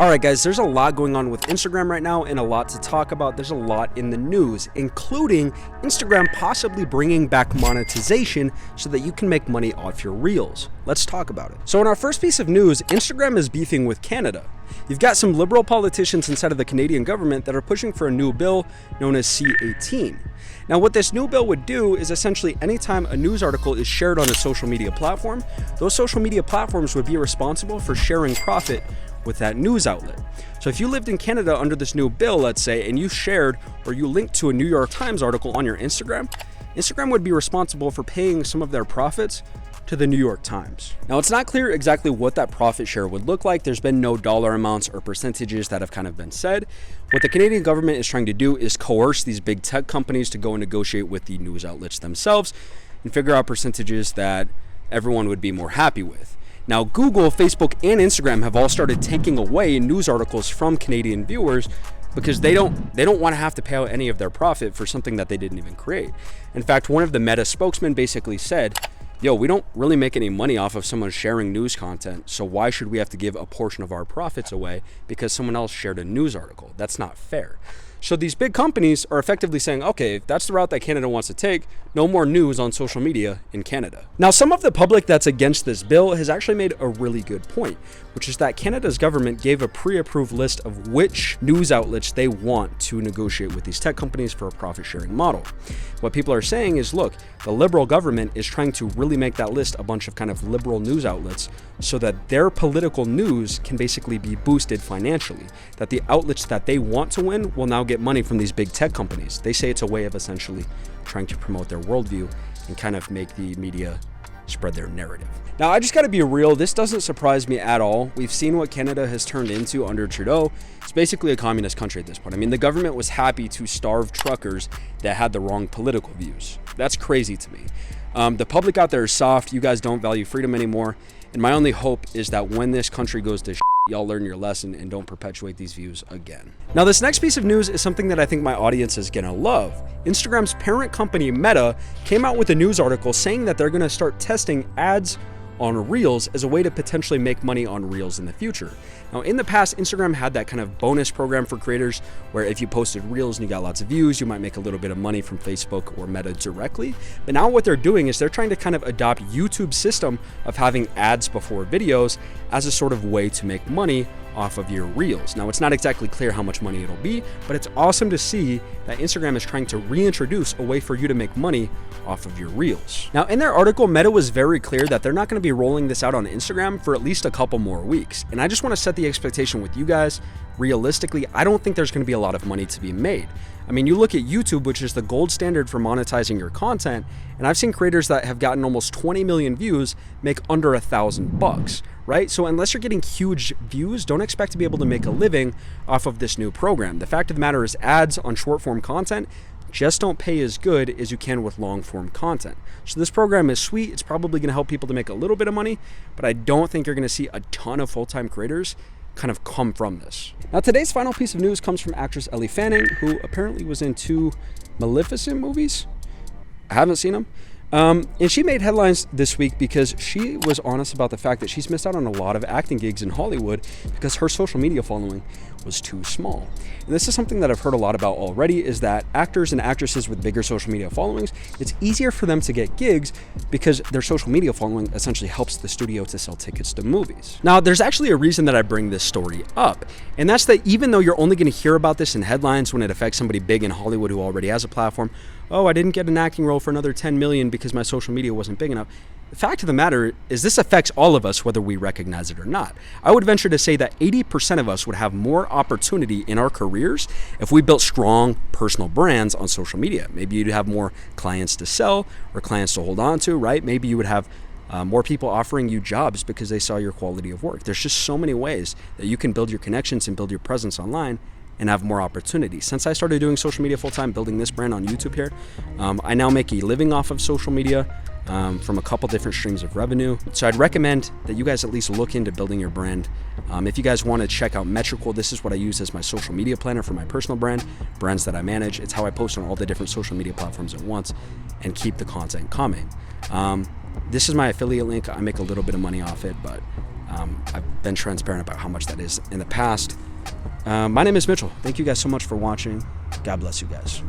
Alright guys, there's a lot going on with Instagram right now and a lot to talk about. There's a lot in the news, including Instagram possibly bringing back monetization so that you can make money off your reels. Let's talk about it. So in our first piece of news, Instagram is beefing with Canada. You've got some liberal politicians inside of the Canadian government that are pushing for a new bill known as C18. Now what this new bill would do is essentially anytime a news article is shared on a social media platform, those social media platforms would be responsible for sharing profit with that news outlet. So if you lived in Canada under this new bill, let's say, and you shared or you linked to a New York Times article on your Instagram, Instagram would be responsible for paying some of their profits to the New York Times. Now it's not clear exactly what that profit share would look like. There's been no dollar amounts or percentages that have kind of been said. What the Canadian government is trying to do is coerce these big tech companies to go and negotiate with the news outlets themselves and figure out percentages that everyone would be more happy with. Now, Google, Facebook, and Instagram have all started taking away news articles from Canadian viewers because they don't want to have to pay out any of their profit for something that they didn't even create. In fact, one of the Meta spokesmen basically said, yo, we don't really make any money off of someone sharing news content, so why should we have to give a portion of our profits away because someone else shared a news article? That's not fair. So these big companies are effectively saying, okay, if that's the route that Canada wants to take, no more news on social media in Canada. Now, some of the public that's against this bill has actually made a really good point, which is that Canada's government gave a pre-approved list of which news outlets they want to negotiate with these tech companies for a profit-sharing model. What people are saying is, look, the Liberal government is trying to really make that list a bunch of kind of liberal news outlets so that their political news can basically be boosted financially, that the outlets that they want to win will now get money from these big tech companies. They say it's a way of essentially trying to promote their worldview and kind of make the media spread their narrative. Now, I just got to be real. This doesn't surprise me at all. We've seen what Canada has turned into under Trudeau. It's basically a communist country at this point. I mean, the government was happy to starve truckers that had the wrong political views. That's crazy to me. The public out there is soft. You guys don't value freedom anymore. And my only hope is that when this country goes to y'all learn your lesson and don't perpetuate these views again. Now, this next piece of news is something that I think my audience is gonna love. Instagram's parent company, Meta, came out with a news article saying that they're gonna start testing ads on Reels as a way to potentially make money on Reels in the future. Now, in the past, Instagram had that kind of bonus program for creators where if you posted Reels and you got lots of views, you might make a little bit of money from Facebook or Meta directly. But now what they're doing is they're trying to kind of adopt YouTube's system of having ads before videos as a sort of way to make money off of your Reels. Now, it's not exactly clear how much money it'll be, but it's awesome to see that Instagram is trying to reintroduce a way for you to make money off of your Reels. Now, in their article, Meta was very clear that they're not going to be rolling this out on Instagram for at least a couple more weeks. And I just want to set the expectation with you guys. Realistically, I don't think there's going to be a lot of money to be made. I mean, you look at YouTube, which is the gold standard for monetizing your content, and I've seen creators that have gotten almost 20 million views make under $1,000, right? So unless you're getting huge views, don't expect to be able to make a living off of this new program. The fact of the matter is ads on short form content just don't pay as good as you can with long form content. So this program is sweet. It's probably going to help people to make a little bit of money, but I don't think you're going to see a ton of full-time creators kind of come from this. Now, today's final piece of news comes from actress Elle Fanning, who apparently was in 2 Maleficent movies. I haven't seen them. And she made headlines this week because she was honest about the fact that she's missed out on a lot of acting gigs in Hollywood because her social media following was too small. And this is something that I've heard a lot about already, is that actors and actresses with bigger social media followings, it's easier for them to get gigs because their social media following essentially helps the studio to sell tickets to movies. Now, there's actually a reason that I bring this story up, and that's that even though you're only going to hear about this in headlines when it affects somebody big in Hollywood who already has a platform, oh, I didn't get an acting role for another 10 million because my social media wasn't big enough. The fact of the matter is this affects all of us whether we recognize it or not. I would venture to say that 80% of us would have more opportunity in our careers if we built strong personal brands on social media. Maybe you'd have more clients to sell or clients to hold on to, right? Maybe you would have more people offering you jobs because they saw your quality of work. There's just so many ways that you can build your connections and build your presence online and have more opportunities. Since I started doing social media full-time, building this brand on YouTube here, I now make a living off of social media from a couple different streams of revenue. So I'd recommend that you guys at least look into building your brand. If you guys want to check out Metrical, this is what I use as my social media planner for my personal brands that I manage. It's how I post on all the different social media platforms at once and keep the content coming. This is my affiliate link. I make a little bit of money off it, but I've been transparent about how much that is in the past. My name is Mitchell. Thank you guys so much for watching. God bless you guys.